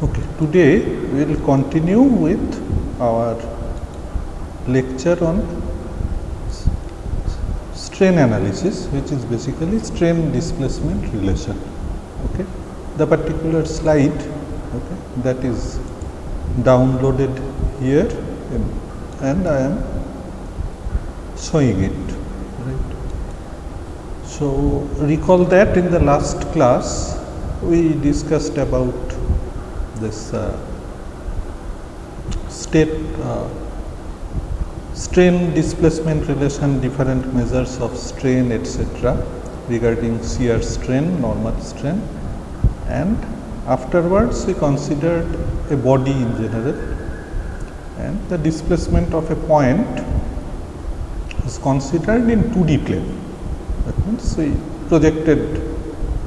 Okay, today we will continue with our lecture on strain analysis, which is basically strain displacement relation. Okay, the particular slide, okay, that is downloaded here, and I am showing it. Right. So recall that in the last class we discussed about this strain displacement relation, different measures of strain, etc., regarding shear strain, normal strain, and afterwards we considered a body in general, and the displacement of a point is considered in 2D plane. That means we projected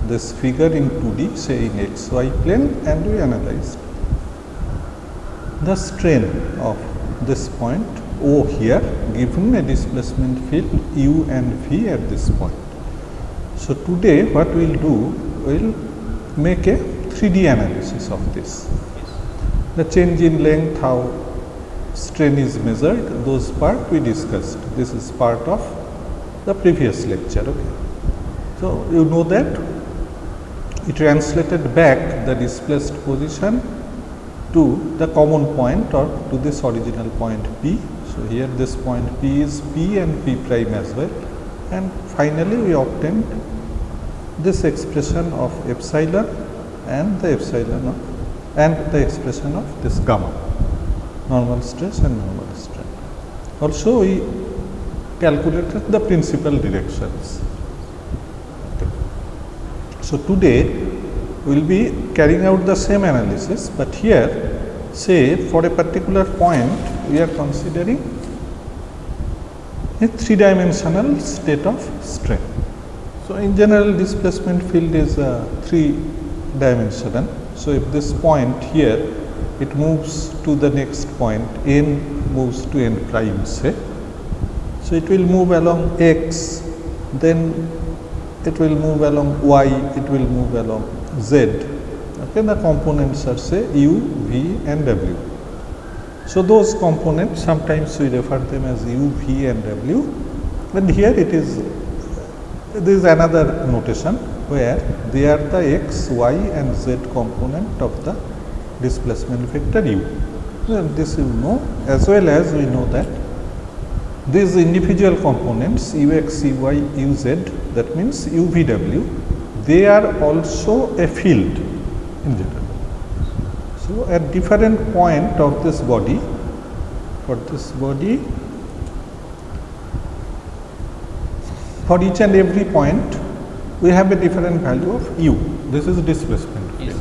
this figure in 2D, say in xy plane, and we analyzed the strain of this point O here, given a displacement field u and v at this point. So today what we will do, we will make a 3D analysis of this. The change in length, how strain is measured, those part we discussed. This is part of the previous lecture. Okay. So you know that we translated back the displaced position to the common point or to this original point P. So here this point P is P and P prime as well, and finally we obtained this expression of epsilon and the epsilon of and the expression of this gamma, normal stress and normal strain. Also we calculated the principal directions. Okay. So today we will be carrying out the same analysis, but here say for a particular point we are considering a 3-dimensional state of strain. So in general displacement field is 3-dimensional. So if this point here it moves to the next point, n moves to n prime, say, so it will move along x, then it will move along y, it will move along z. Okay, the components are say u, v and w. So those components sometimes we refer them as u, v and w, and here it is, there is another notation where they are the x, y and z component of the displacement vector u. And this you know, as well as we know that these individual components ux, uy, uz, that means u, v, w, they are also a field in general. So at different point of this body, for this body, for each and every point we have a different value of u. This is displacement field. Yes.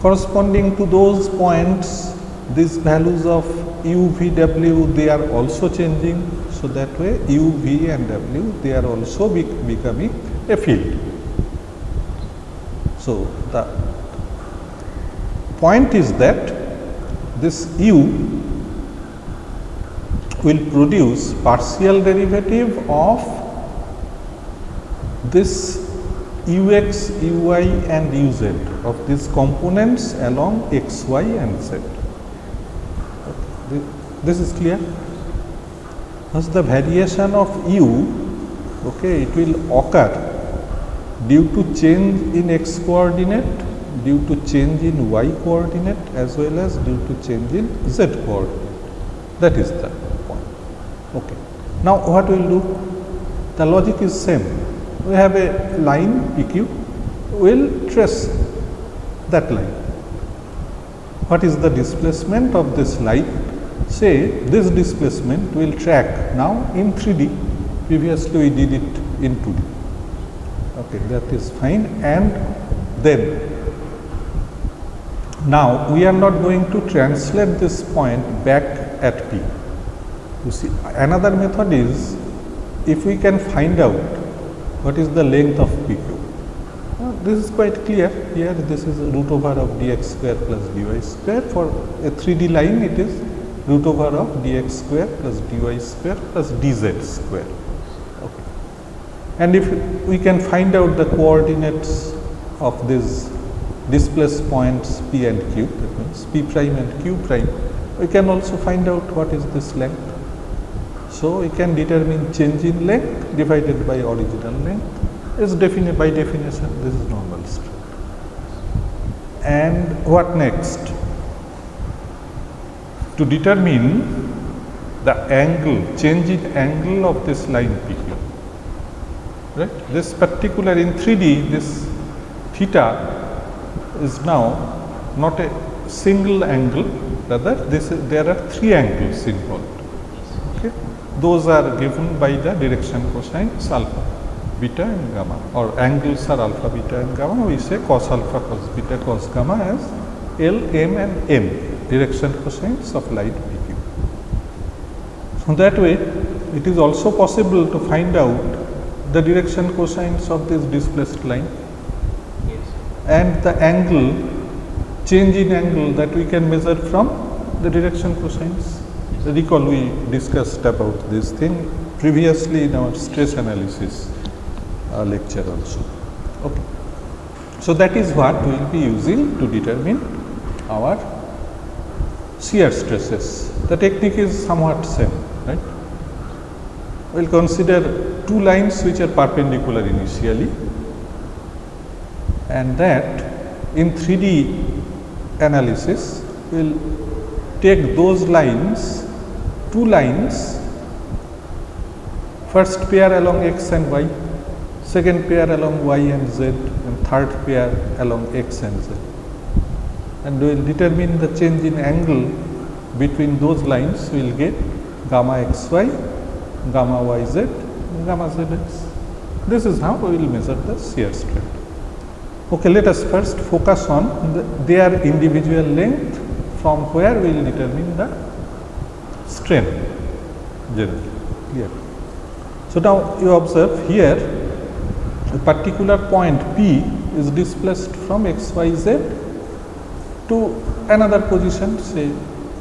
Corresponding to those points, these values of u, v, w, they are also changing. So that way u, v and w, they are also becoming a field. So the point is that this u will produce partial derivative of this ux, uy and uz of these components along x, y and z. This is clear? Thus the variation of u, okay, it will occur due to change in x coordinate, due to change in y coordinate, as well as due to change in z coordinate. That is the point. Okay. Now what we will do? The logic is same. We have a line PQ, we will trace that line. What is the displacement of this line? Say this displacement will track now in 3D, previously we did it in 2D. Okay, that is fine. And then now we are not going to translate this point back at P. You see, another method is, if we can find out what is the length of PQ. This is quite clear. Here this is root over of dx square plus dy square. For a 3D line it is root over of dx square plus dy square plus dz square. Okay. And if we can find out the coordinates of this displaced points P and Q, that means P prime and Q prime, we can also find out what is this length. So we can determine change in length divided by original length is definite by definition this is normal strain. And what next? To determine the angle, change in angle of this line PQ. Right? This particular in 3D, this theta is now not a single angle, rather there are three angles involved. Okay? Those are given by the direction cosines alpha, beta and gamma, or angles are alpha, beta and gamma. We say cos alpha, cos beta, cos gamma as L, M and N, direction cosines of line PQ. So that way it is also possible to find out the direction cosines of this displaced line and the angle, change in angle that we can measure from the direction cosines. Recall we discussed about this thing previously in our stress analysis lecture also. Okay. So that is what we will be using to determine our shear stresses. The technique is somewhat same, right? We will consider two lines which are perpendicular initially, and that in 3D analysis we will take those lines, two lines, first pair along x and y, second pair along y and z, and third pair along x and z, and we will determine the change in angle between those lines. We will get gamma xy, gamma yz, and gamma zx. This is how we will measure the shear strain. Okay, let us first focus on their individual length, from where we will determine the strain generally. Clear? So now you observe here a particular point P is displaced from x, y, z to another position, say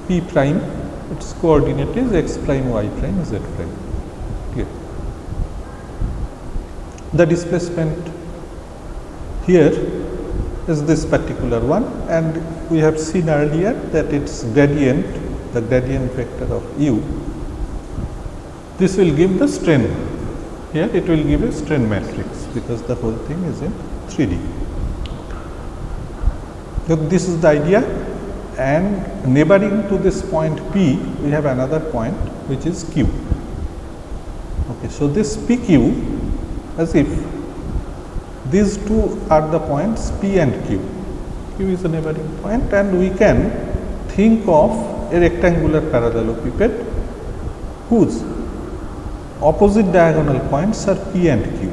P prime, its coordinate is x prime, y prime, z prime. Clear? The displacement here is this particular one, and we have seen earlier that its gradient, the gradient vector of u, this will give the strain. Here it will give a strain matrix because the whole thing is in 3D. So this is the idea, and neighboring to this point P, we have another point which is Q. Okay, so this PQ, as if these two are the points P and Q. Q is a neighboring point, and we can think of a rectangular parallelepiped whose opposite diagonal points are P and Q.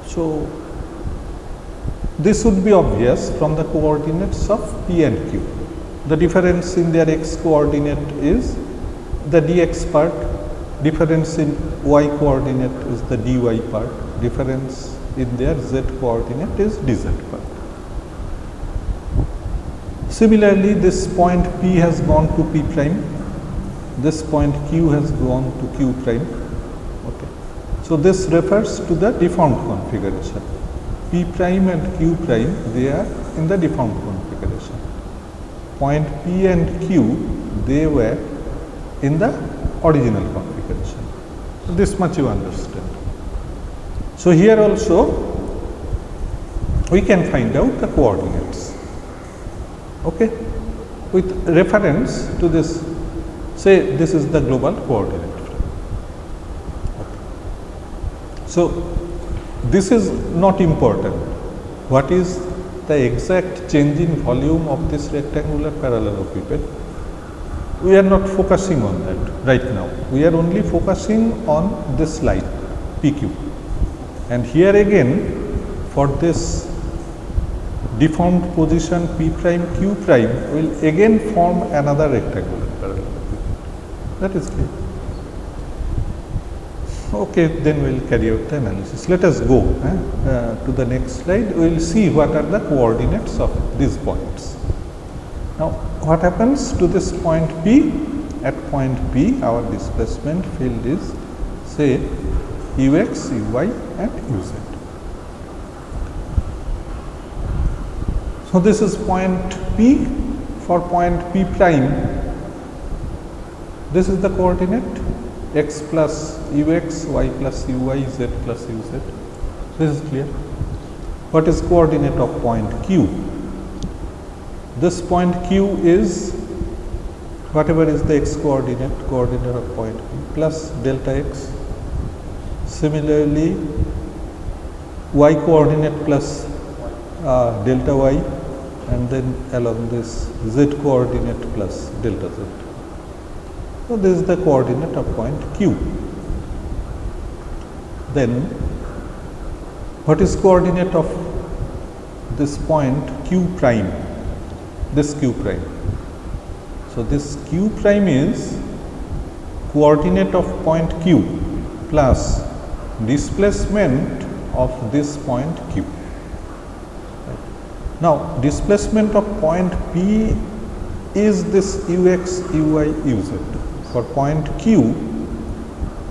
So this would be obvious from the coordinates of P and Q. The difference in their x coordinate is the dx part, difference in y coordinate is the dy part, difference in their z coordinate is dz part. Similarly, this point P has gone to P prime, this point Q has gone to Q prime. Okay. So this refers to the deformed configuration. P prime and Q prime, they are in the deformed configuration. Point P and Q, they were in the original configuration. So this much you understand. So here also we can find out the coordinates. Okay, with reference to this, say this is the global coordinate frame. Okay. So this is not important. What is the exact change in volume of this rectangular parallelepiped? We are not focusing on that right now. We are only focusing on this line PQ. And here again, for this deformed position P prime Q prime will again form another rectangular parallelepiped. That is clear. Okay, then we will carry out the analysis. Let us go to the next slide. We will see what are the coordinates of these points. Now, what happens to this point P? At point P, our displacement field is, say, ux, uy and uz. So this is point P. For point P prime, this is the coordinate x plus ux, y plus uy, z plus uz. This is clear. What is coordinate of point Q? This point Q is whatever is the x coordinate of point P plus delta x. Similarly, y coordinate plus delta y, and then along this z coordinate plus delta z. So this is the coordinate of point Q. Then what is coordinate of this point Q prime? This Q prime. So this Q prime is coordinate of point Q plus displacement of this point Q. Now displacement of point P is this ux, uy, uz. For point Q,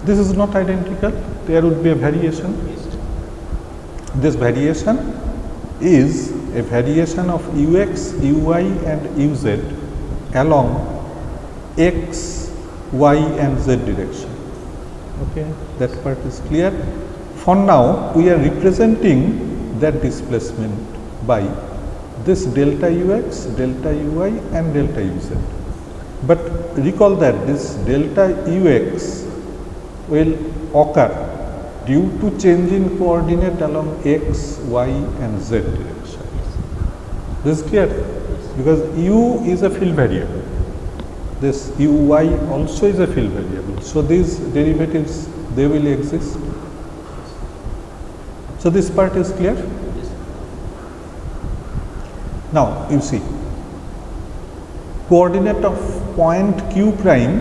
this is not identical, there would be a variation. This variation is a variation of ux, uy and uz along x, y and z direction. Okay, that part is clear. For now, we are representing that displacement by this delta ux, delta uy and delta uz. But recall that this delta ux will occur due to change in coordinate along x, y and z direction. This is clear? Because u is a field variable. This uy also is a field variable. So these derivatives, they will exist. So this part is clear? Now you see, coordinate of point Q prime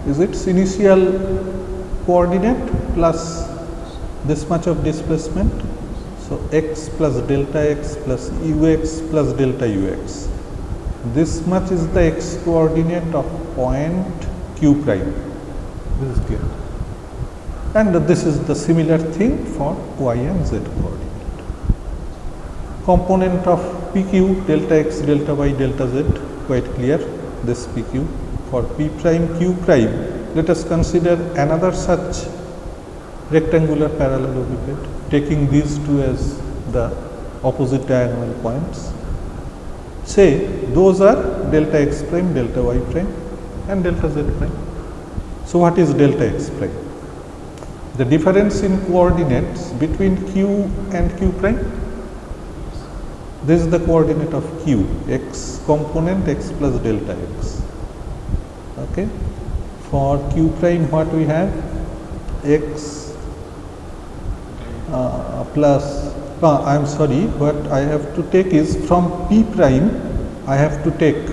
is its initial coordinate plus this much of displacement. So x plus delta x plus ux plus delta ux. This much is the x coordinate of point Q prime. This is clear. And this is the similar thing for y and z coordinate. Component of PQ, delta x, delta y, delta z, quite clear, this PQ. For P prime, Q prime, let us consider another such rectangular parallelogram, taking these two as the opposite diagonal points. Say those are delta x prime, delta y prime and delta z prime. So what is delta x prime? The difference in coordinates between Q and Q prime. This is the coordinate of Q, x component x plus delta x. Okay. For Q prime, what we have? X plus, I am sorry, what I have to take is from P prime, I have to take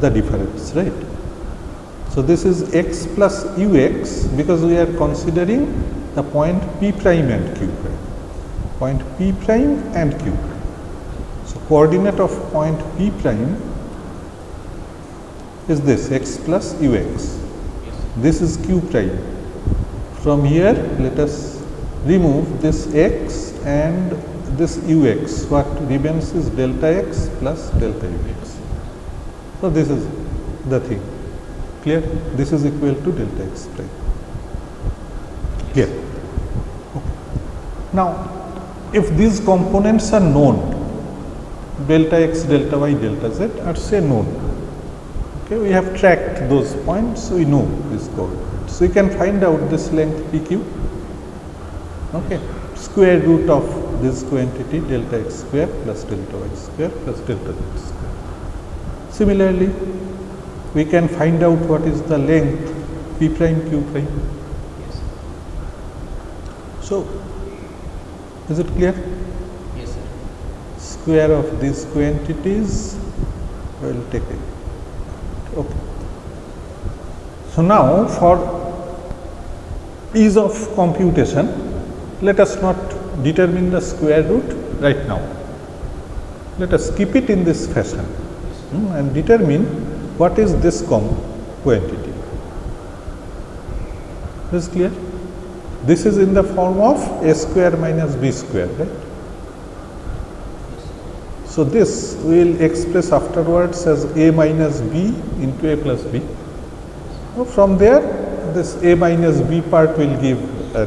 the difference, right? So this is x plus ux, because we are considering the point P prime and Q prime. Point P prime and Q prime. So coordinate of point P prime is this x plus ux. This is Q prime. From here, let us remove this x and this ux. What remains is delta x plus delta ux. So this is the thing. Clear? This is equal to delta x prime. Clear? Okay. Now, if these components are known, delta x, delta y, delta z are say known. Okay, we have tracked those points, so we know this coordinate. So we can find out this length PQ. Okay, square root of this quantity delta x square plus delta y square plus delta z square. Similarly, we can find out what is the length P prime Q prime. Yes. So, is it clear? Yes, sir. Square of these quantities, I will take it. Okay. So now for ease of computation, let us not determine the square root right now. Let us keep it in this fashion and determine what is this quantity. This is clear? This is in the form of a square minus b square, right? So this we will express afterwards as a minus b into a plus b. So from there, this a minus b part will give a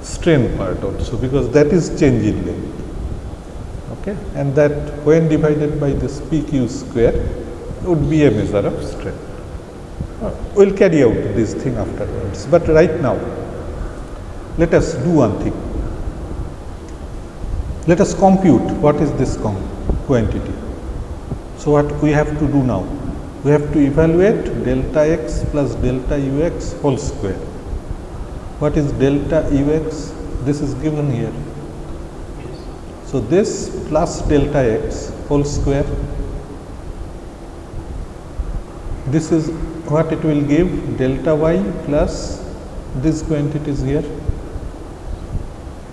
strain part also, because that is change in length. Okay, and that when divided by this pq square would be a measure of strain. We will carry out this thing afterwards, but right now let us do one thing. Let us compute what is this quantity. So what we have to do now? We have to evaluate delta x plus delta ux whole square. What is delta ux? This is given here. So this plus delta x whole square. This is what it will give, delta y plus these quantities here,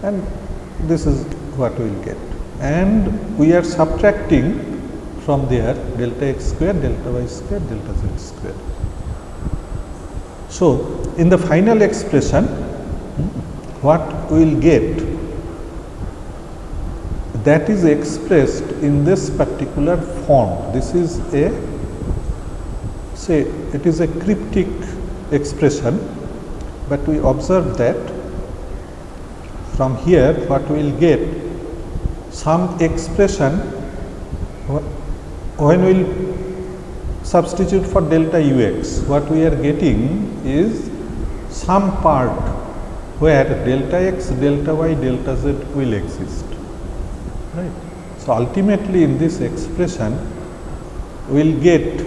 and this is what we will get. And we are subtracting from there delta x square, delta y square, delta z square. So in the final expression, what we will get, that is expressed in this particular form. This is a, say it is a cryptic expression, but we observe that from here what we will get, some expression when we will substitute for delta ux, what we are getting is some part where delta x, delta y, delta z will exist, right. So ultimately in this expression we will get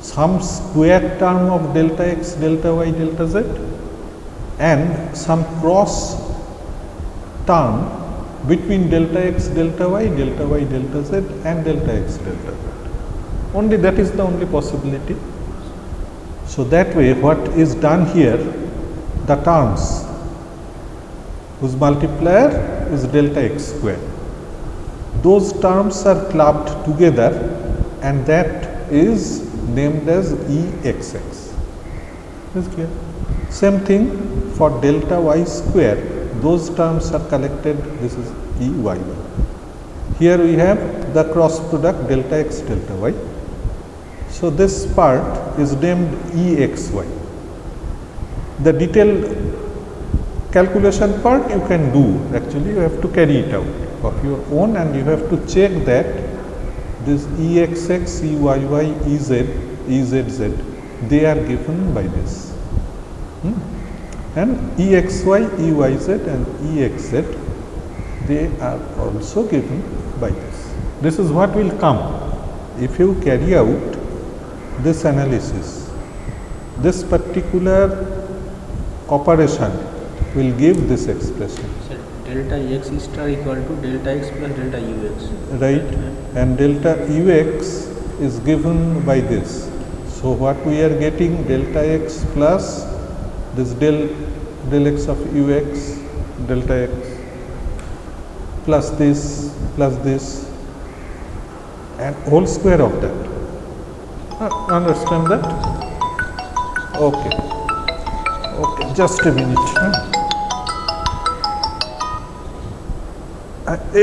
some square term of delta x, delta y, delta z, and some cross term between delta x, delta y, delta z, and delta x, delta z. Only that is the only possibility. So that way what is done here, the terms whose multiplier is delta x square, those terms are clubbed together, and that is named as exx. Is clear? Same thing for delta y square, those terms are collected, this is eyy. Here we have the cross product delta x, delta y. So this part is named exy. The detailed calculation part you can do, actually you have to carry it out of your own, and you have to check that this exx, eyy, ezz, they are given by this. And exy, eyz and exz, they are also given by this. This is what will come if you carry out this analysis. This particular operation will give this expression. Sir, delta x star equal to delta x plus delta ux. Right, and delta ux is given by this. So what we are getting, delta x plus this del x of ux, delta x plus this and whole square of that. Understand that? Okay. Okay, just a minute.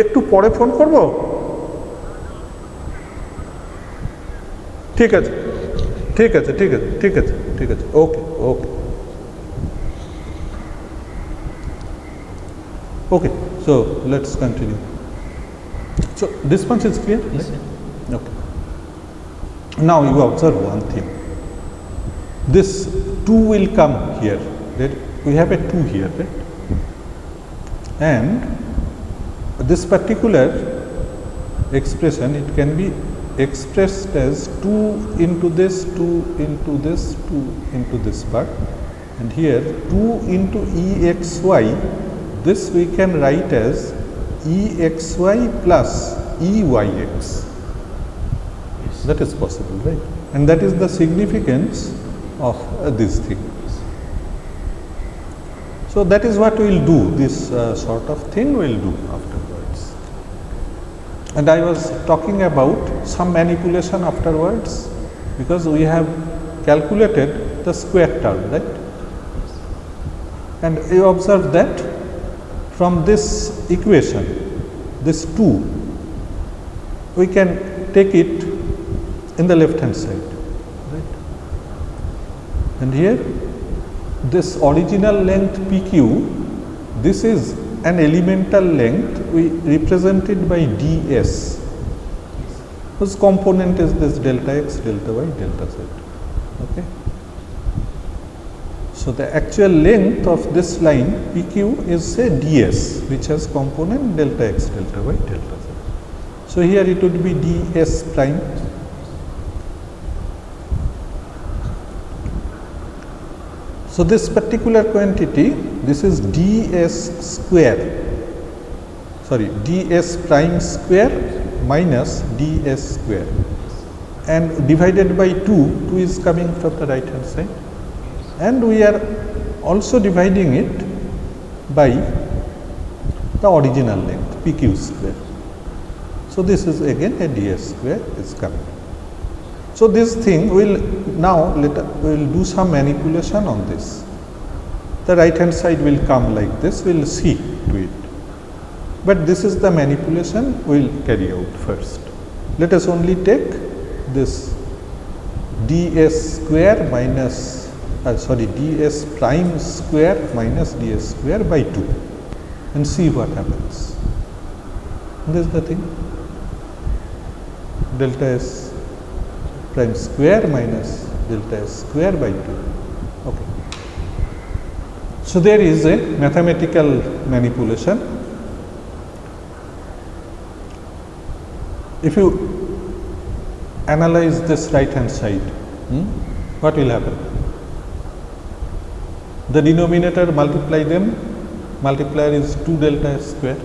একটু পরে phone করব? ঠিক আছে, ঠিক আছে, ঠিক আছে, ঠিক আছে, ঠিক আছে, ওকে, ওকে, okay. So let's continue. So this much is clear, Yes, right? Okay. Now you observe one thing. This 2 will come here. Right? We have a 2 here, right? And this particular expression, it can be expressed as 2 into this, 2 into this, 2 into this part, and here 2 into exy, this we can write as exy plus eyx. Yes. That is possible, right? And that is the significance of this thing. So that is what we will do, this sort of thing we will do afterwards. And I was talking about some manipulation afterwards, because we have calculated the square term, right? And you observe that from this equation, this 2 we can take it in the left hand side, right? And here this original length PQ, this is an elemental length, we represent it by ds, whose component is this delta x, delta y, delta z. Okay. So the actual length of this line PQ is say ds, which has component delta x, delta y, delta z. So here it would be ds prime. So this particular quantity, this is ds square, sorry, ds prime square minus ds square, and divided by 2, 2 is coming from the right hand side, and we are also dividing it by the original length PQ square. So this is again a ds square is coming. So this thing will now we will do some manipulation on this. The right hand side will come like this, we will see to it. But this is the manipulation we will carry out first. Let us only take this ds square minus ds prime square minus ds square by 2 and see what happens. This is the thing, delta s prime square minus delta s square by 2. Okay. So there is a mathematical manipulation. If you analyze this right hand side, what will happen? The denominator, multiply them, multiplier is 2 delta s square,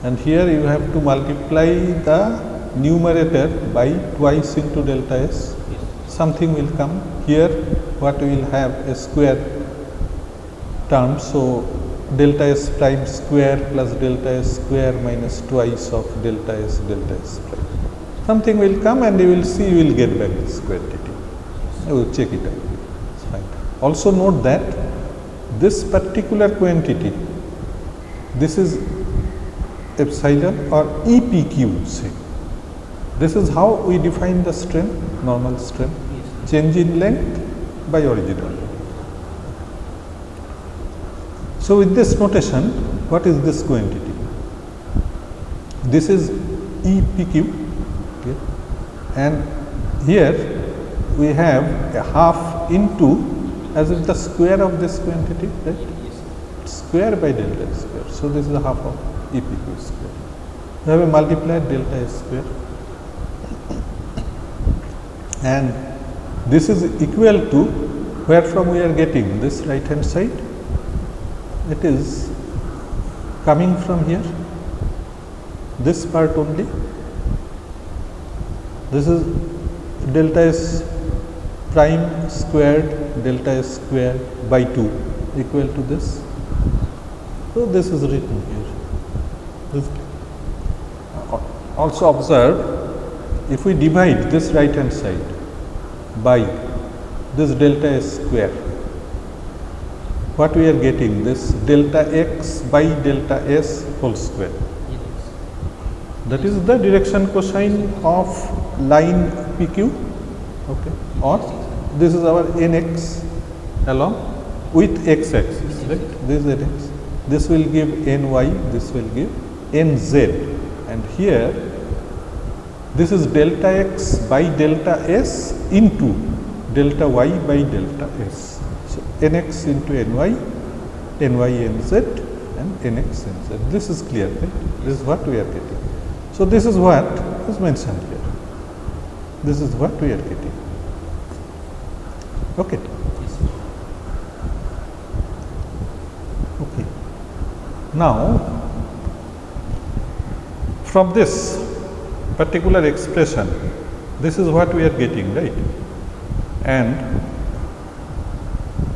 and here you have to multiply the numerator by twice into delta s, something will come here, what we will have a square term. So delta s prime square plus delta s square minus twice of delta s prime, something will come, and you will see, you will get back this quantity. I will check it out, it's fine. Also note that this particular quantity, this is epsilon or EPQ, say. This is how we define the strain, normal strain, change in length by original. So with this notation, what is this quantity? This is EPQ, okay, and here we have a half into, as is the square of this quantity, right? Square by delta square. So this is a half of EPQ square. We have a multiplier delta S square, and this is equal to, where from we are getting this right hand side, it is coming from here, this part only. This is delta S prime squared delta S square by 2 equal to this. So this is written here. This. Also observe, if we divide this right hand side by this delta S square, what we are getting? This delta x by delta S whole square. That is the direction cosine of line PQ, okay, or this is our nx along with x axis, right? This is nx, this will give ny, this will give nz, and here this is delta x by delta S into delta y by delta S. So nx into ny, nz and nx nz. This is clear, right? This is what we are getting. So this is what is mentioned here. This is what we are getting. Okay. Okay. Now, from this particular expression, this is what we are getting, right? And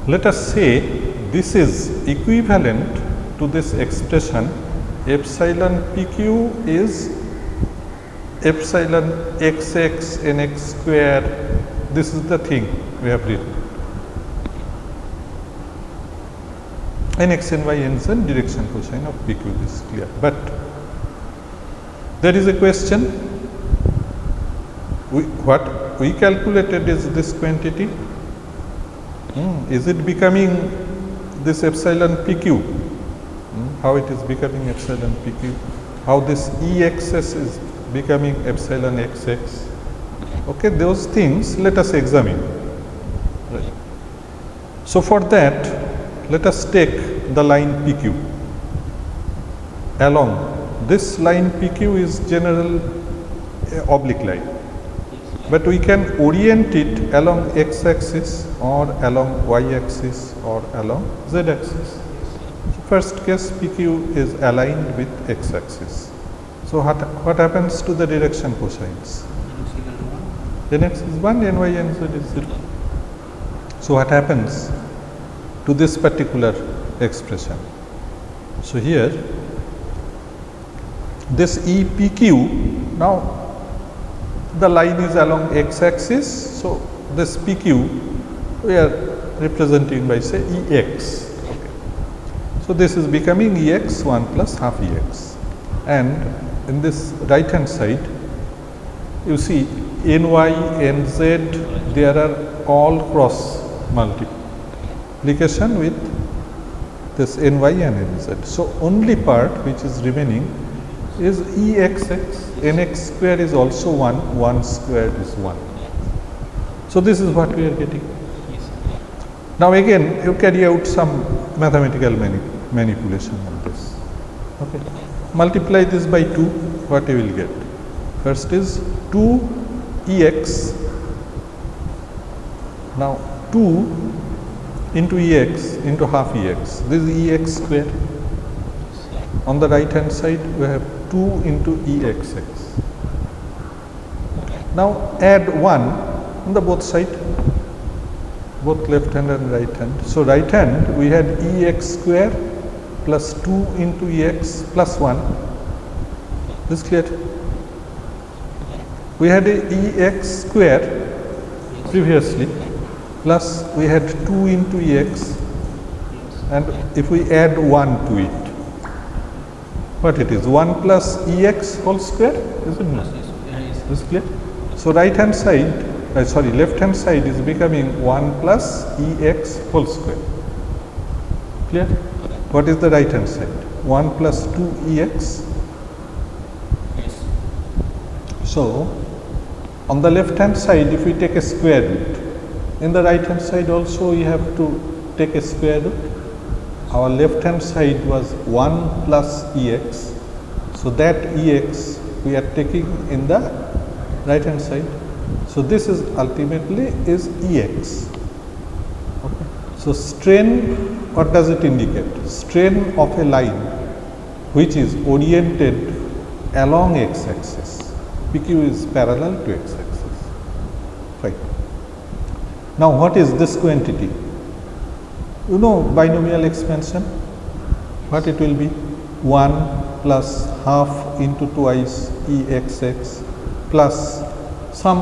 let us say this is equivalent to this expression, epsilon PQ is epsilon xx nx square. This is the thing we have written. Nx, ny, nz direction cosine of PQ, this is clear. But there is a question, what we calculated is this quantity. Is it becoming this epsilon PQ? How it is becoming epsilon PQ? How this EXS is becoming epsilon XX? Okay, those things let us examine. Right. So for that, let us take the line PQ. Along this line PQ is general oblique line, but we can orient it along x-axis or along y-axis or along z-axis. So first case, PQ is aligned with x-axis. So what happens to the direction cosines? Nx is 1, ny and z is 0. So what happens to this particular expression? So here this EPQ, now the line is along x-axis, so this PQ we are representing by say EX. Okay. So this is becoming EX 1 plus half EX, and in this right hand side you see NY, NZ, there are all cross multiplication with this NY and NZ. So only part which is remaining is EXX. Nx square is also 1, 1 squared is 1. So this is what we are getting. Now again you carry out some mathematical manipulation on this. Okay. Multiply this by 2, what you will get? First is 2EX. Now 2 into EX into half EX. This is EX square. On the right hand side we have 2 into EXX. Now add 1 on the both side, both left hand and right hand. So right hand we had EX square plus 2 into EX plus 1. This is clear? We had a EX square previously, plus we had 2 into EX, and if we add 1 to it, what it is? 1 plus EX whole square, is it not? This is clear? So right hand side, left hand side is becoming 1 plus EX whole square. Clear? What is the right hand side? 1 plus 2EX. So on the left hand side, if we take a square root, in the right hand side also we have to take a square root. Our left hand side was 1 plus EX. So that EX we are taking in the right hand side. So this is ultimately is EX. Okay. So strain, what does it indicate? Strain of a line which is oriented along x-axis. PQ is parallel to x-axis. Right. Now what is this quantity? You know binomial expansion, what it will be? 1 plus half into twice EXX plus some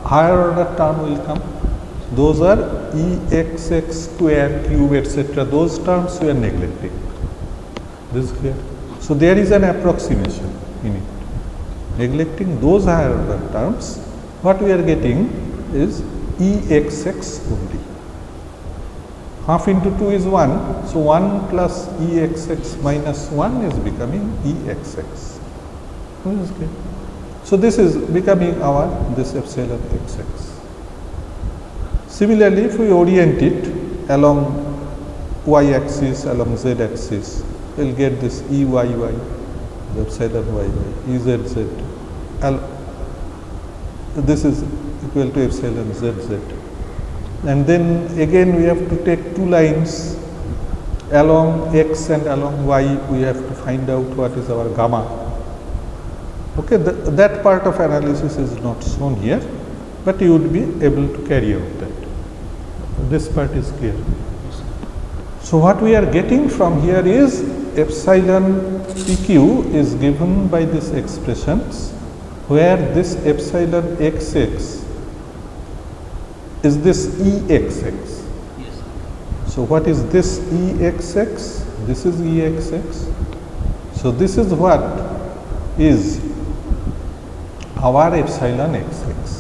higher order term will come. Those are EXX square, cube, etc. Those terms we are neglecting. This is clear? So there is an approximation in it. Neglecting those higher order terms, what we are getting is EXX only. Half into 2 is 1, so 1 plus EXX minus 1 is becoming EXX. Okay. So this is becoming our this epsilon XX. Similarly, if we orient it along y-axis, along z-axis, we will get this EYY, the epsilon YY, EZZ. This is equal to epsilon ZZ. And then again we have to take two lines along x and along y. We have to find out what is our gamma. Okay, that part of analysis is not shown here, but you would be able to carry out that. This part is clear. So what we are getting from here is epsilon PQ is given by these expressions, where this epsilon XX is this EXX. Yes. So what is this EXX? This is EXX. So this is what is our epsilon xx.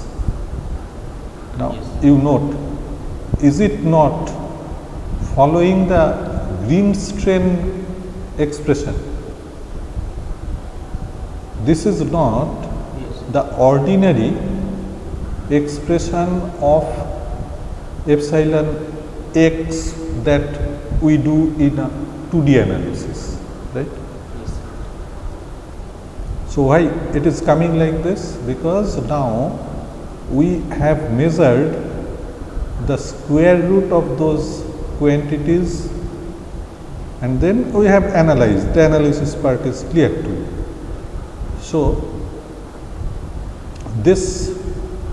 Now Yes. you note, is it not following the green strain expression? This is not Yes. the ordinary expression of epsilon x that we do in a 2D analysis, right? Yes. So why it is coming like this? Because now we have measured the square root of those quantities and then we have analyzed. The analysis part is clear to you. So this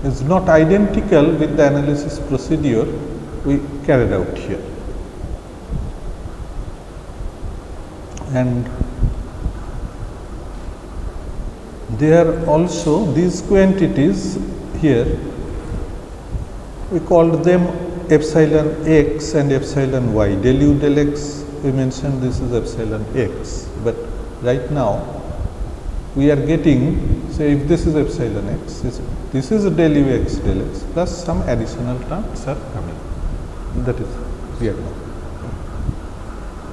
is not identical with the analysis procedure we carried out here. And there also these quantities here, we called them epsilon x and epsilon y. Del u del x, we mentioned this is epsilon x, but right now we are getting, say if this is epsilon x, this is del u x del x plus some additional terms are coming. That is clear now.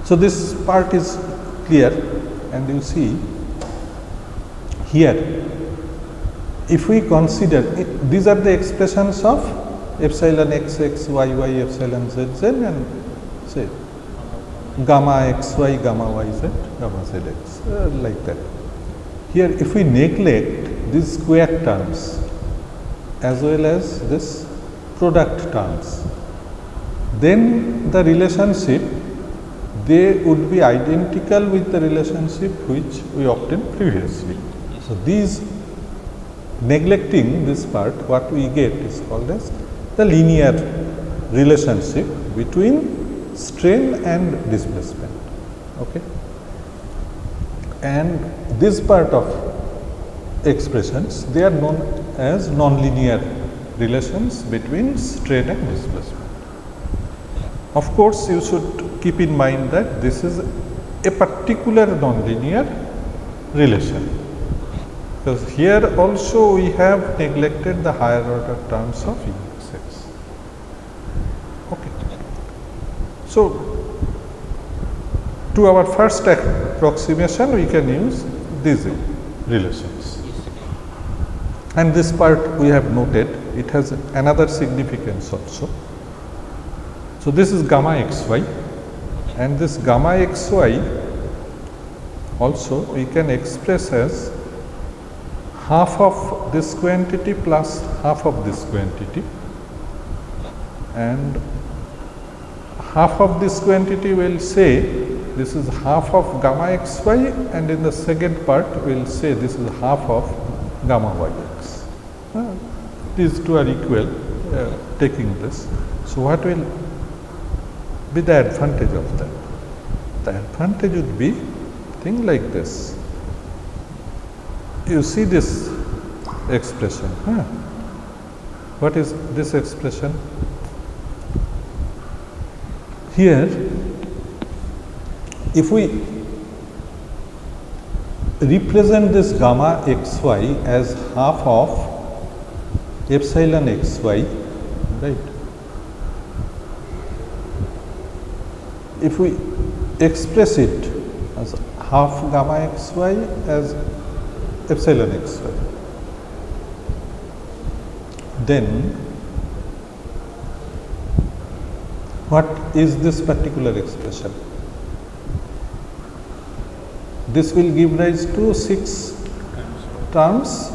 So this part is clear, and you see here, if we consider these are the expressions of epsilon x x y y epsilon z z and say gamma x y gamma y z gamma z x like that. Here if we neglect these square terms as well as this product terms, then the relationship, they would be identical with the relationship which we obtained previously. So these, neglecting this part, what we get is called as the linear relationship between strain and displacement. Okay? And this part of expressions, they are known as nonlinear relations between strain and displacement. Of course, you should keep in mind that this is a particular nonlinear relation, because here also we have neglected the higher order terms of Exx. Okay. So, to our first approximation, we can use these relations. And this part we have noted, it has another significance also. So this is gamma xy, and this gamma xy also we can express as half of this quantity plus half of this quantity, and half of this quantity will say this is half of gamma xy, and in the second part we will say this is half of gamma yx. These two are equal, taking this. So what will be the advantage of that? The advantage would be thing like this. You see this expression. What is this expression? Here, if we represent this gamma xy as half of epsilon xy, right? If we express it as half gamma xy as epsilon xy, then what is this particular expression? This will give rise to 6 terms.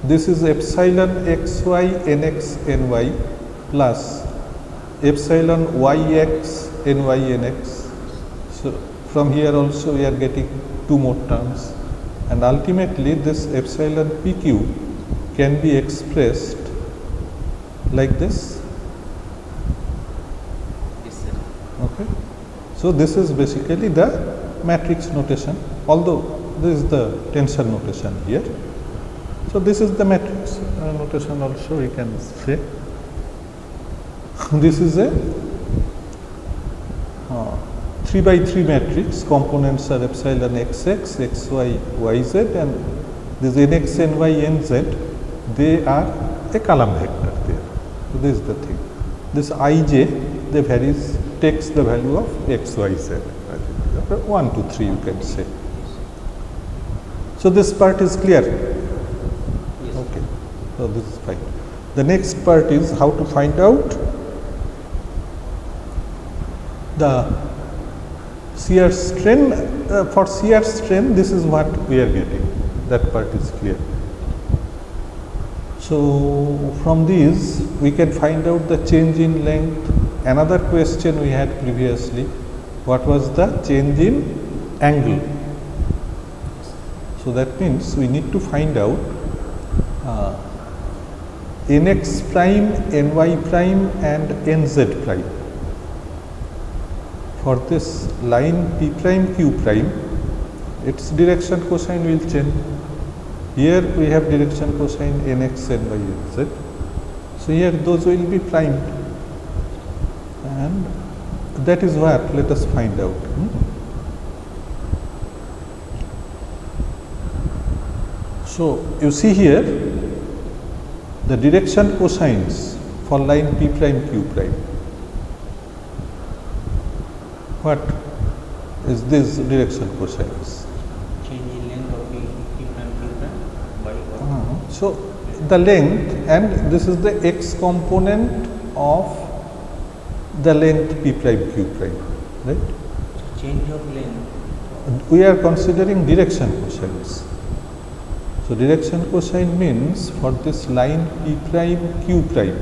This is epsilon xy nx ny plus epsilon yx ny nx. So from here also we are getting 2 more terms, and ultimately this epsilon pq can be expressed like this. Okay. So this is basically the matrix notation, although this is the tensor notation here. So this is the matrix notation also, we can say. This is a 3 by 3 matrix. Components are epsilon xx, xy, yz, and This nx, ny, nz, they are a column vector there. So this is the thing. This ij, they varies, takes the value of x, y, z. 1, 2, 3 you can say. So this part is clear. Yes. Okay. So this is fine. The next part is how to find out the shear strain. For shear strain, this is what we are getting. That part is clear. So from these we can find out the change in length. Another question we had previously, what was the change in angle? So that means we need to find out nx prime, ny prime and nz prime. For this line p prime q prime, its direction cosine will change. Here we have direction cosine nx, ny, nz. So here those will be primed, and that is what let us find out. So you see here the direction cosines for line p prime q prime. What is this direction cosines? Change in length of P prime Q prime by what? So the length, and this is the x component of the length p prime q prime, right? Change of length. We are considering direction cosines. So direction cosine means for this line p prime q prime,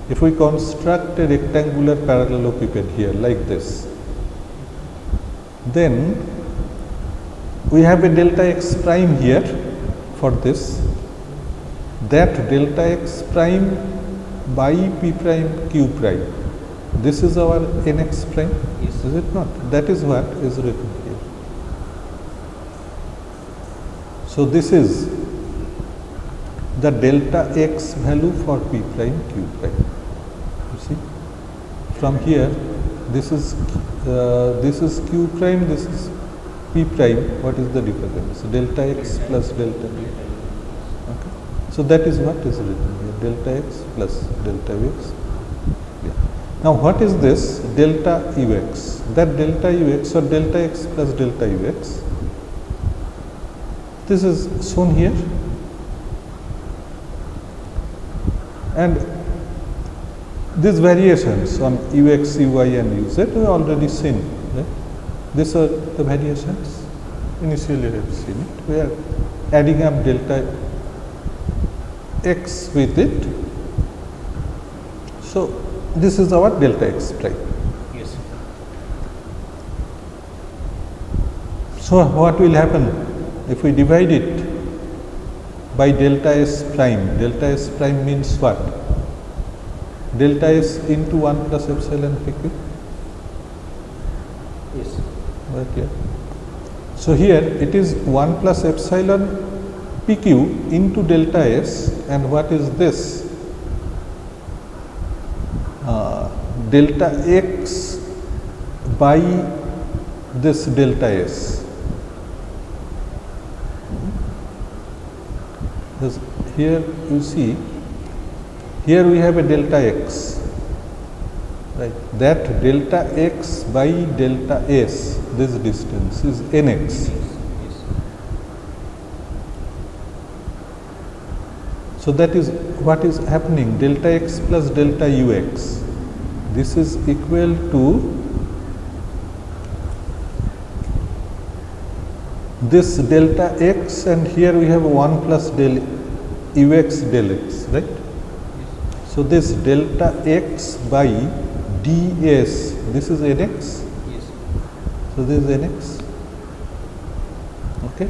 if we construct a rectangular parallelepiped here like this, then we have a delta x prime here for this. That delta x prime by p prime q prime, this is our nx prime, Yes. is it not? That is what is written here. So this is the delta x value for p prime q prime. You see, from here this is q prime, this is p prime. What is the difference? Delta x plus delta v. Okay. So that is what is written here, delta x plus delta ux. Yeah. Now what is this delta ux? That delta ux or delta x plus delta ux, this is shown here, and these variations on ux, uy and uz we already seen. Right? These are the variations. Initially we have seen it. We are adding up delta x with it. So this is our delta x prime. Yes. So what will happen if we divide it by delta s prime? Delta s prime means what? Delta s into 1 plus epsilon pq. Yes. Right here. So here it is 1 plus epsilon pq into delta s, and what is this? Delta x by this delta s. This, here you see, here we have a delta x, right? That delta x by delta s, this distance is nx. Yes. So that is what is happening, delta x plus delta ux. This is equal to this delta x, and here we have 1 plus del ux del x, right? So this delta x by ds, this is nx. Yes. So this is nx. Okay.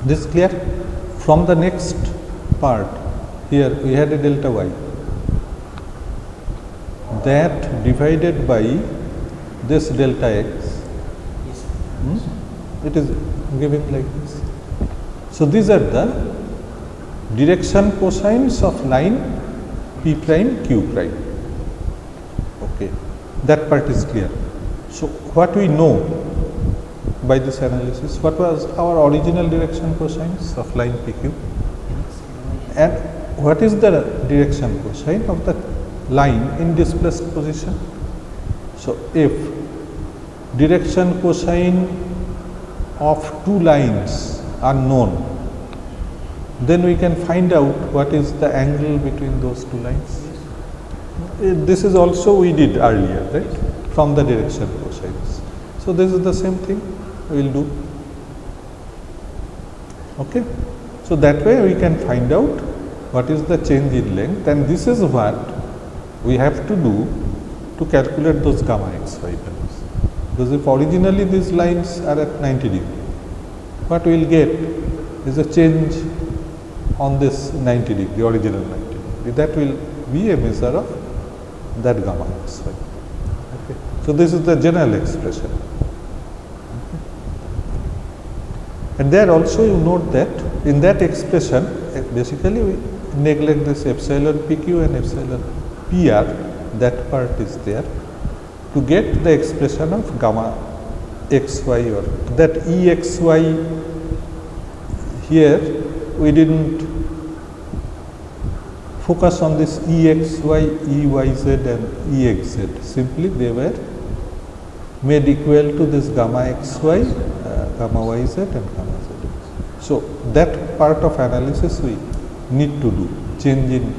This is clear? From the next part, here we had a delta y. That divided by this delta x, Yes. it is giving like this. So these are the direction cosines of line p prime q prime. Okay, that part is clear. So what we know, by this analysis? What was our original direction cosines of line PQ? And what is the direction cosine of the line in displaced position? So, if direction cosine of two lines are known, then we can find out what is the angle between those two lines. This is also we did earlier, right, from the direction cosines. So, this is the same thing we will do. Okay. So, that way we can find out what is the change in length, and this is what we have to do to calculate those gamma xy values. Because if originally these lines are at 90 degree, what we will get is a change on this 90 degree, original 90 degree. That will be a measure of that gamma xy. Okay. So, this is the general expression. Okay. And there also you note that in that expression, basically we neglect this epsilon PQ and epsilon PR, that part is there, to get the expression of gamma xy, or that EXY. Here we didn't focus on this EXY, EYZ and EXZ, simply they were made equal to this gamma xy, gamma yz and gamma zx. So, that part of analysis we need to do, change in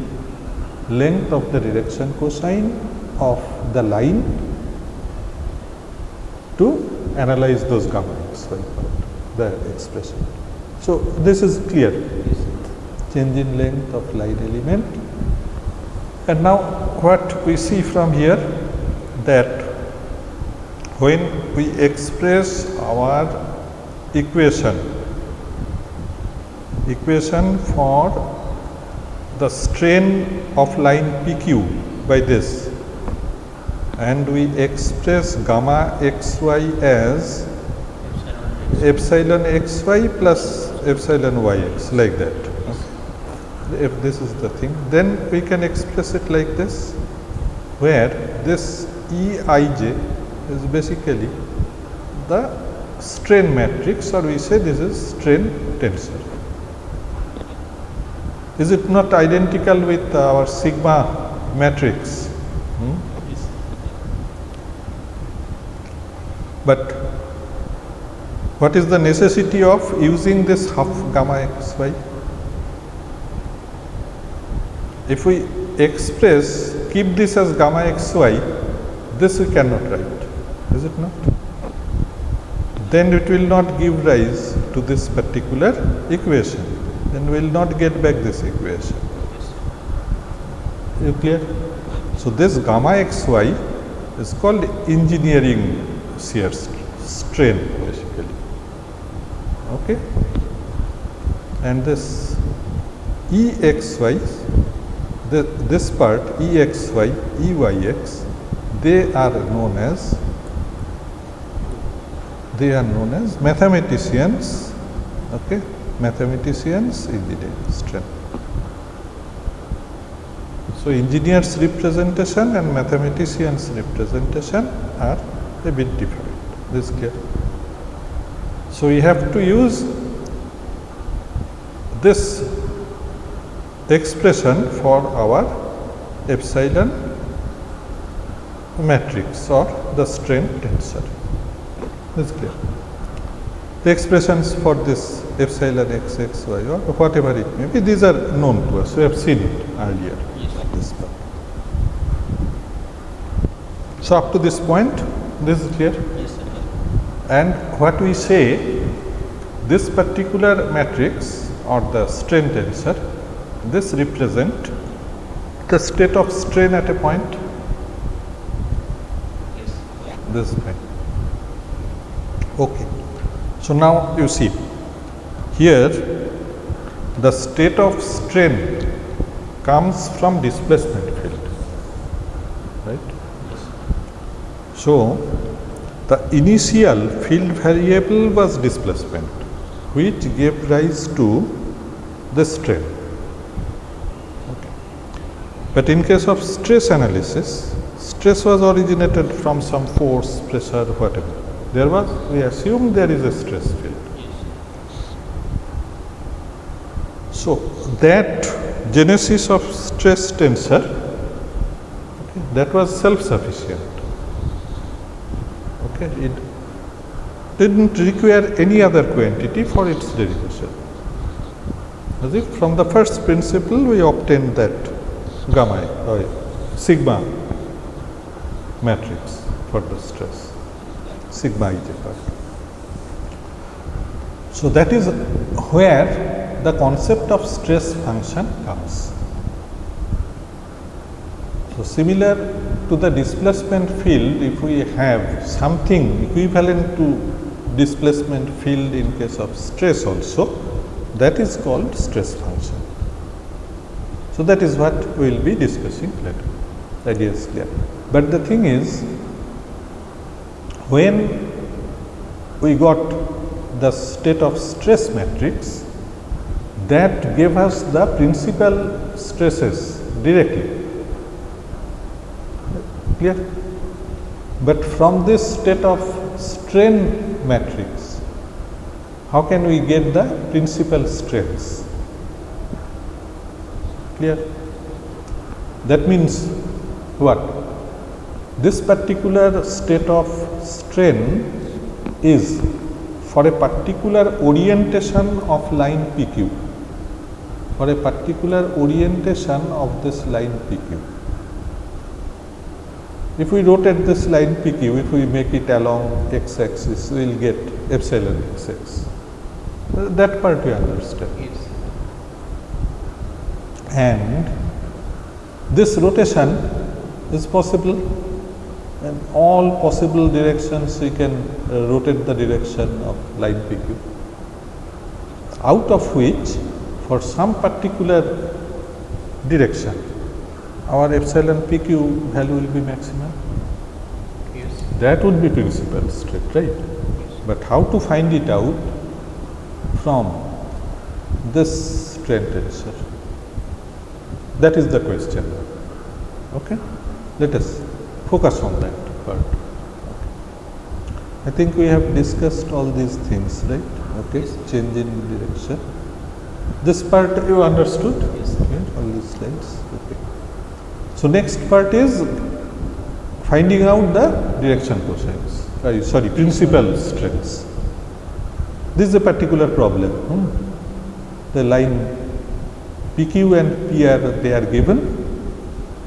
length of the direction cosine of the line to analyze those gamma xy part, the expression. So, this is clear, change in length of line element. And now, what we see from here, that when we express our equation for the strain of line PQ by this, and we express gamma xy as epsilon xy plus epsilon yx, like that. Okay. If this is the thing, then we can express it like this, where this Eij is basically the strain matrix, or we say this is strain tensor. Is it not identical with our sigma matrix? But what is the necessity of using this half gamma xy? If we express, keep this as gamma xy, this we cannot write, is it not? Then it will not give rise to this particular equation. Then we will not get back this equation. You clear? So, this gamma xy is called engineering shear strain basically. Okay? And this Exy, this part Exy, Eyx, they are known as mathematicians, okay, mathematicians engineering strain. So, engineers representation and mathematicians representation are a bit different. This is clear. So, we have to use this expression for our epsilon matrix or the strain tensor. This is clear. The expressions for this epsilon x, x, y, or whatever it may be, these are known to us. We have seen it earlier. This part. So, up to this point, this is clear. And what we say, this particular matrix or the strain tensor, this represent the state of strain at a point. This point. Okay. So, now you see here the state of strain comes from displacement field, right. So, the initial field variable was displacement, which gave rise to the strain. Okay. But in case of stress analysis, stress was originated from some force, pressure, whatever. we assume there is a stress field. Yes. So that genesis of stress tensor, okay, that was self-sufficient. Okay, it didn't require any other quantity for its derivation. As if from the first principle we obtained that gamma or sigma matrix for the stress, sigma is a part. So that is where the concept of stress function comes. So similar to the displacement field, if we have something equivalent to displacement field in case of stress also, that is called stress function. So that is what we will be discussing later. The idea is clear. But the thing is, when we got the state of stress matrix, that gave us the principal stresses directly. Clear? But from this state of strain matrix, how can we get the principal strains? Clear? That means what? This particular state of strain is for a particular orientation of line PQ, for a particular orientation of this line PQ. If we rotate this line PQ, if we make it along x-axis, we will get epsilon xx. That part we understand. Yes. And this rotation is possible, and all possible directions we can rotate the direction of line PQ, out of which for some particular direction our epsilon PQ value will be maximum. Yes. That would be principal state, right? Yes. But how to find it out from this strain tensor? That is the question. Okay? Let us focus on that part. Okay. I think we have discussed all these things, right? Okay, change in direction. This part you understood? Yes. Okay, all these slides. Okay. So next part is finding out the direction cosines. Sorry, principal strains. This is a particular problem. The line PQ and PR, they are given.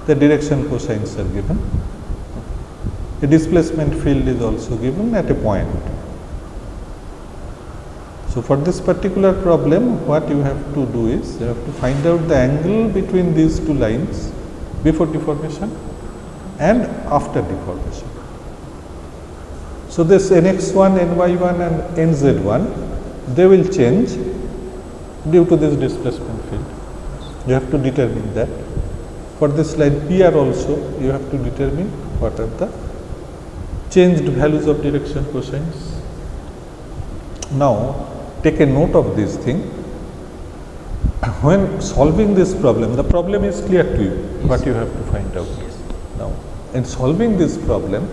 The direction cosines are given. A displacement field is also given at a point. So for this particular problem, what you have to do is, you have to find out the angle between these two lines before deformation and after deformation. So this nx1, ny1 and nz1, they will change due to this displacement field. You have to determine that. For this line PR also, you have to determine what are the changed values of direction cosines. Now, take a note of this thing. When solving this problem, the problem is clear to you, what you have to find out. Yes. Now, in solving this problem,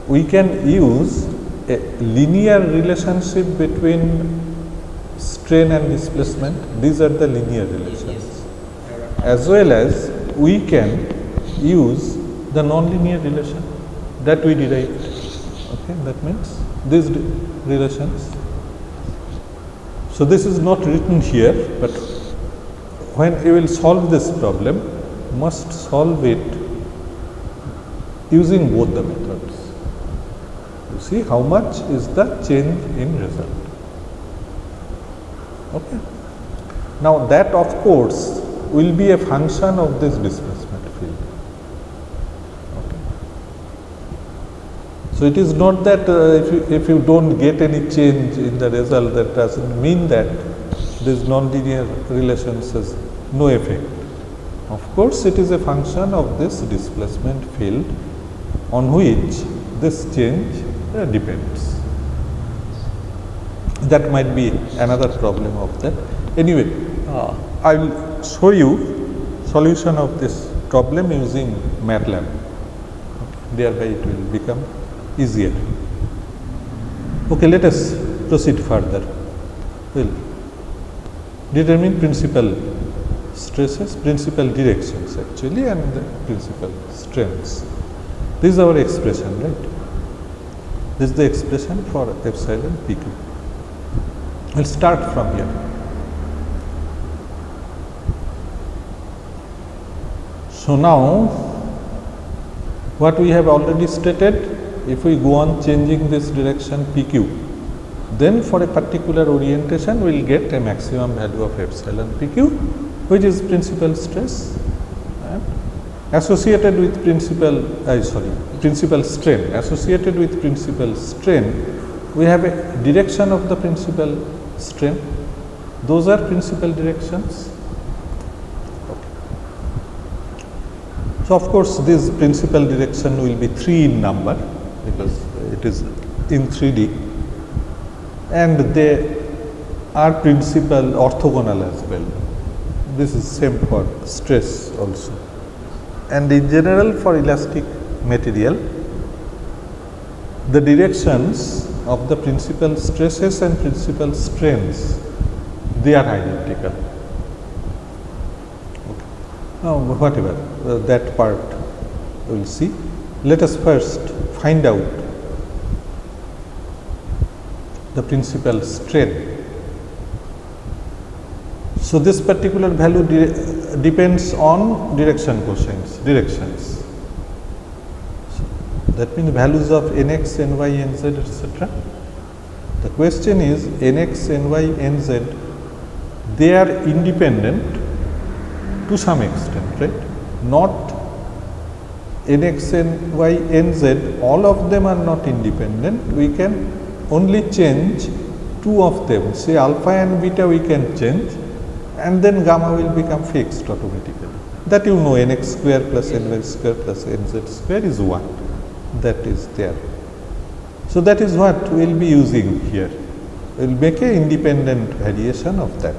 we can use a linear relationship between strain and displacement. These are the linear relations. Yes. As well as we can use the nonlinear relation that we derived. Okay, that means these relations. So this is not written here, but when you will solve this problem, must solve it using both the methods. You see how much is the change in result. Okay. Now that of course will be a function of this displacement field. Okay. So it is not that if you don't get any change in the result, that doesn't mean that this nonlinear relations has no effect. Of course, it is a function of this displacement field on which this change depends. That might be another problem of that. Anyway, I will show you solution of this problem using MATLAB. Thereby it will become easier. Okay, let us proceed further. We'll determine principal stresses, principal directions actually, and the principal strains. This is our expression, right? This is the expression for epsilon PQ. We'll start from here. So now, what we have already stated, if we go on changing this direction PQ, then for a particular orientation we will get a maximum value of epsilon PQ, which is principal stress, and associated with principal strain. Associated with principal strain, we have a direction of the principal strain. Those are principal directions. So of course, this principal direction will be 3 in number because it is in 3D, and they are principal orthogonal as well. This is same for stress also. And in general for elastic material, the directions of the principal stresses and principal strains, they are identical. Now, whatever that part we will see. Let us first find out the principal strain. So, this particular value depends on direction cosines, directions. So, that means values of nx, ny, nz, etc. The question is nx, ny, nz, they are independent to some extent, right? Not nx, ny, nz, all of them are not independent. We can only change 2 of them, say alpha and beta we can change, and then gamma will become fixed automatically. That you know, nx square plus ny square plus nz square is 1. That is there. So that is what we will be using here. We will make a independent variation of that.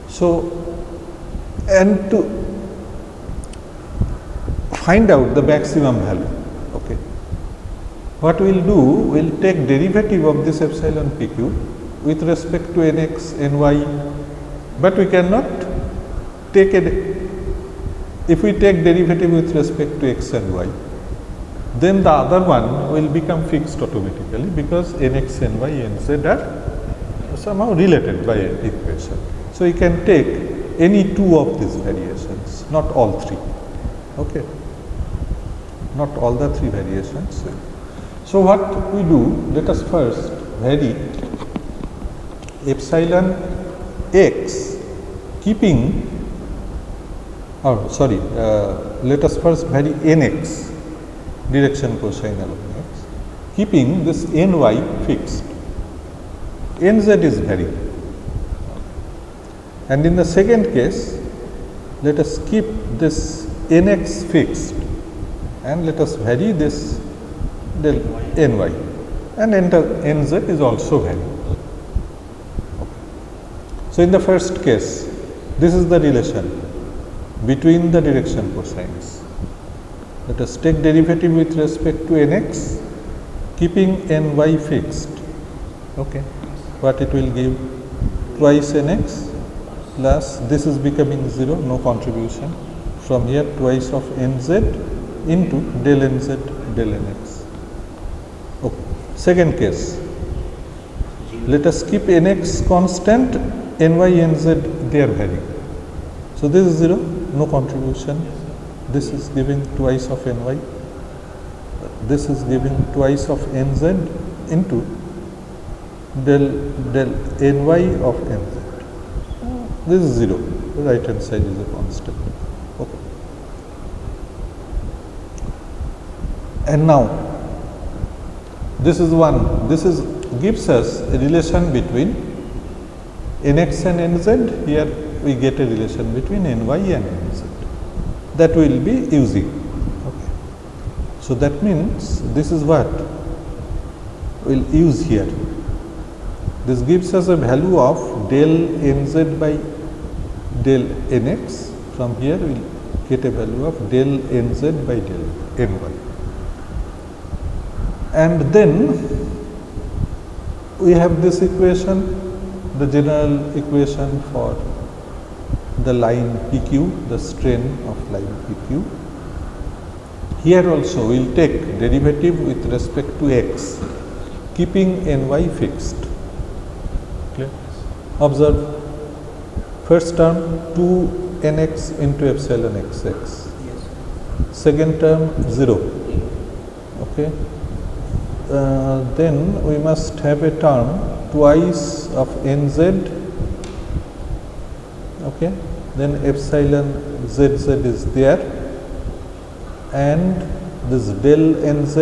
So, and to find out the maximum value, okay, what we will do, we will take derivative of this epsilon PQ with respect to nx, ny, but we cannot take it. If we take derivative with respect to x and y, then the other one will become fixed automatically because nx, ny, nz are somehow related by equation. So, we can take any 2 of these variations, not all 3, okay, not all the 3 variations. So, what we do, let us first vary epsilon x, keeping, let us first vary nx, direction cosine along x, keeping this ny fixed, nz is varying. And in the second case, let us keep this nx fixed and let us vary this del ny, and nz is also varied. Okay. So, in the first case, this is the relation between the direction cosines. Let us take derivative with respect to nx, keeping ny fixed. Okay. What it will give? Twice nx plus this is becoming 0, no contribution. From here twice of nz into del nz del nx. Okay. Second case, let us keep nx constant, ny, nz they are varying. So, this is 0, no contribution. This is giving twice of ny, this is giving twice of nz into del ny of nz. This is 0, the right hand side is a constant. Okay. And now, this is one, this is gives us a relation between nx and nz. Here we get a relation between ny and nz that we will be using. Okay. So, that means this is what we will use here. This gives us a value of del nz by del nx. From here we will get a value of del nz by del ny. And then we have this equation, the general equation for the line PQ, the strain of line PQ. Here also we will take derivative with respect to x, keeping ny fixed. Clear? Observe, first term 2nx into epsilon xx, Yes. second term 0. Okay. Then we must have a term twice of nz. Okay. Then epsilon zz is there, and this del nz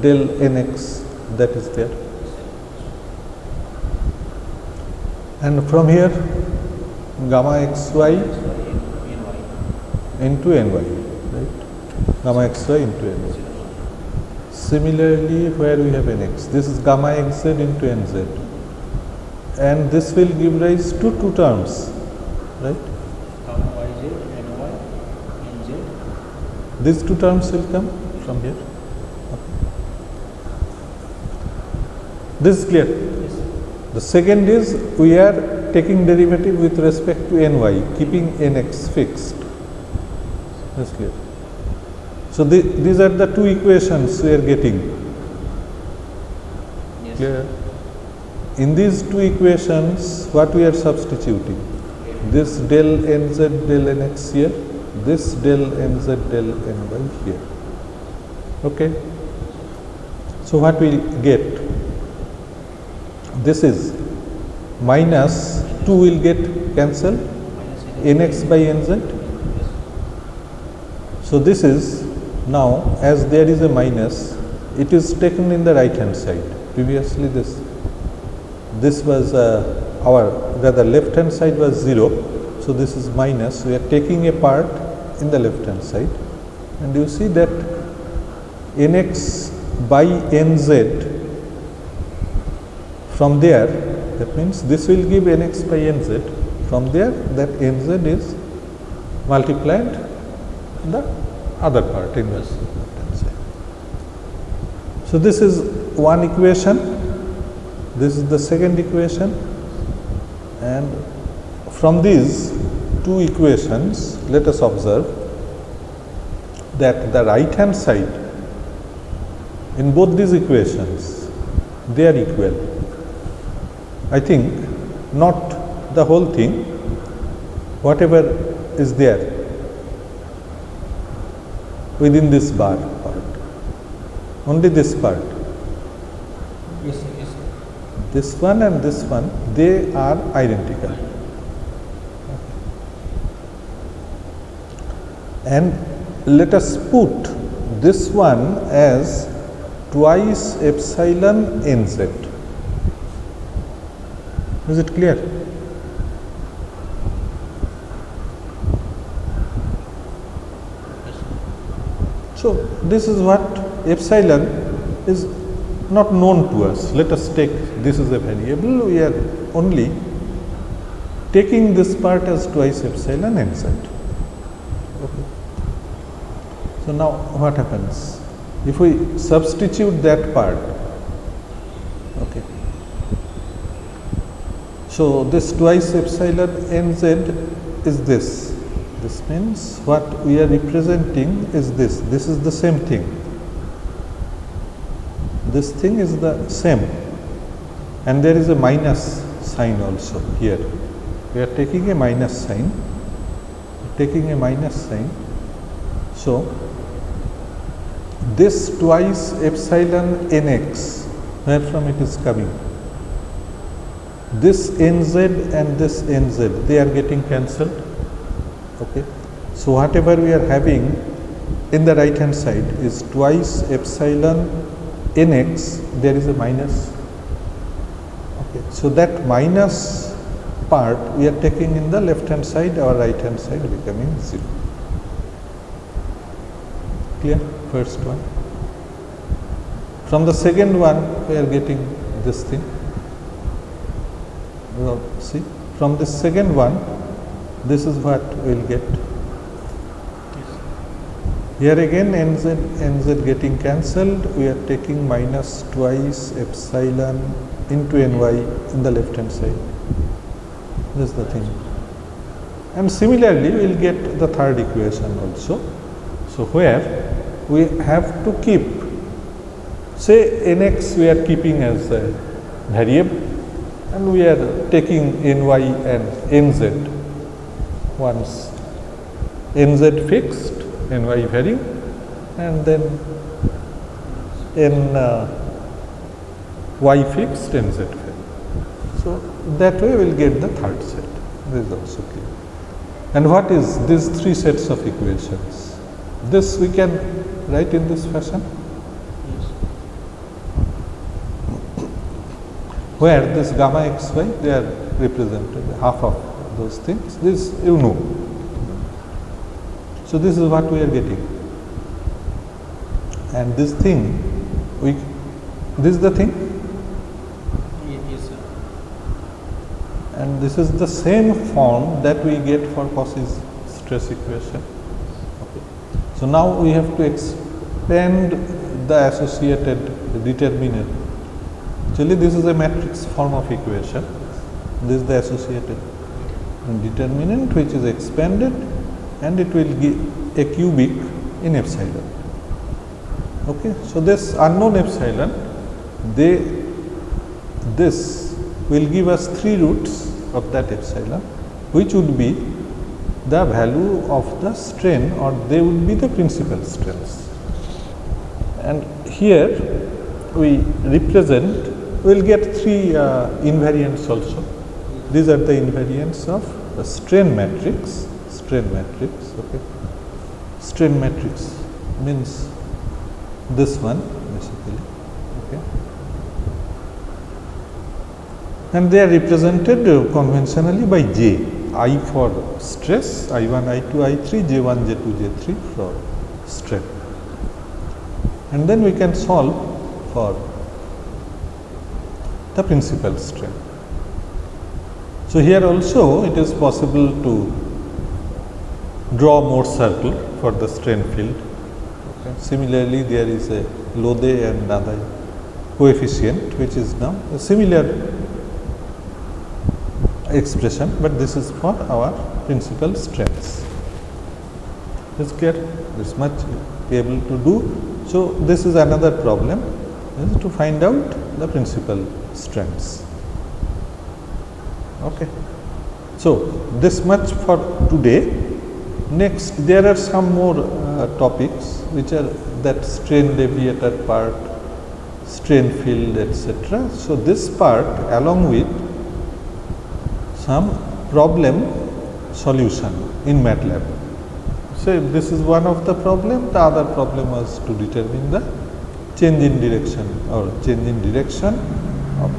del nx, that is there. And from here gamma xy into ny, right? Gamma xy into ny. Similarly, where we have nx, this is gamma xz into nz, and this will give rise to two terms, right? Gamma yz, ny, nz. These two terms will come from here. Okay. This is clear. Yes. The second is we are taking derivative with respect to ny, keeping nx fixed. That's clear. So these are the two equations we are getting. Yes. Clear? In these two equations, what we are substituting? This del nz del nx here, this del nz del ny here. Okay. So what we get? This is minus 2 will get cancelled, Minus nx by nz. Yes. So this is now, as there is a minus, it is taken in the right hand side. Previously this was our rather left hand side was 0, so this is minus. We are taking a part in the left hand side, and you see that nx by nz, from there, that means this will give nx by nz. From there, that nz is multiplied in the other part in the left hand side. So this is one equation, this is the second equation, and from these two equations, let us observe that the right hand side in both these equations, they are equal. I think not the whole thing, whatever is there within this bar part, only this part, Yes, sir. Yes, sir. this one and this one, they are identical. And let us put this one as twice epsilon nz. Is it clear? So this is what epsilon is not known to us. Let us take this is a variable. We are only taking this part as twice epsilon nz. Okay. So now what happens? If we substitute that part, okay. So this twice epsilon nz is this. This means what we are representing is this. This is the same thing. This thing is the same, and there is a minus sign also here. We are taking a minus sign. Taking a minus sign. So this twice epsilon nx, where from it is coming? This nz and this nz, they are getting cancelled. Okay. So whatever we are having in the right hand side is twice epsilon nx, there is a minus. Okay. So that minus part we are taking in the left hand side, our right hand side becoming 0. Clear? First one. From the second one we are getting this thing. Well, see, from the second one, this is what we will get. Here again nz getting cancelled, we are taking minus twice epsilon into ny in the left hand side. This is the thing. And similarly, we will get the third equation also. So, where we have to keep, say nx we are keeping as a variable and we are taking ny and nz. Once nz fixed, ny varying, and then y fixed, nz varying. So, that way we will get the third set. This is also clear. And what is these three sets of equations? This we can write in this fashion, where this gamma xy they are represented, half of those things, this you know. So, this is what we are getting, and this thing, this is the thing, Yes, sir. and this is the same form that we get for Cauchy's stress equation. Okay. So, now we have to expand the associated determinant. Actually, this is a matrix form of equation. This is the associated determinant which is expanded, and it will give a cubic in epsilon. Okay. So, this unknown epsilon, this will give us 3 roots of that epsilon, which would be the value of the strain, or they would be the principal strains. And here we represent, we will get 3 invariants also. These are the invariants of the strain matrix. Okay. Strain matrix means this one basically. Okay. And they are represented conventionally by J. I for stress, I1, I2, I3, J1, J2, J3 for strain. And then we can solve for the principal strain. So, here also it is possible to draw more circle for the strain field. Okay. Similarly, there is a Lode and Nadai coefficient, which is now a similar expression, but this is for our principal strains. Is clear? This much be able to do. So, this is another problem, is to find out the principal strains. Okay. So, this much for today. Next, there are some more topics which are that strain deviator part, strain field, etc. So, this part along with some problem solution in MATLAB. So, this is one of the problem. The other problem was to determine the change in direction or change in direction of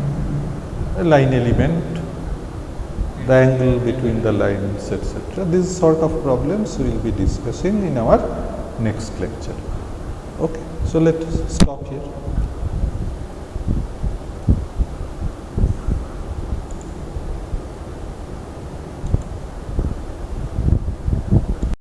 a line element, the angle between the lines, etc. These sort of problems we will be discussing in our next lecture. Okay. So, let us stop here.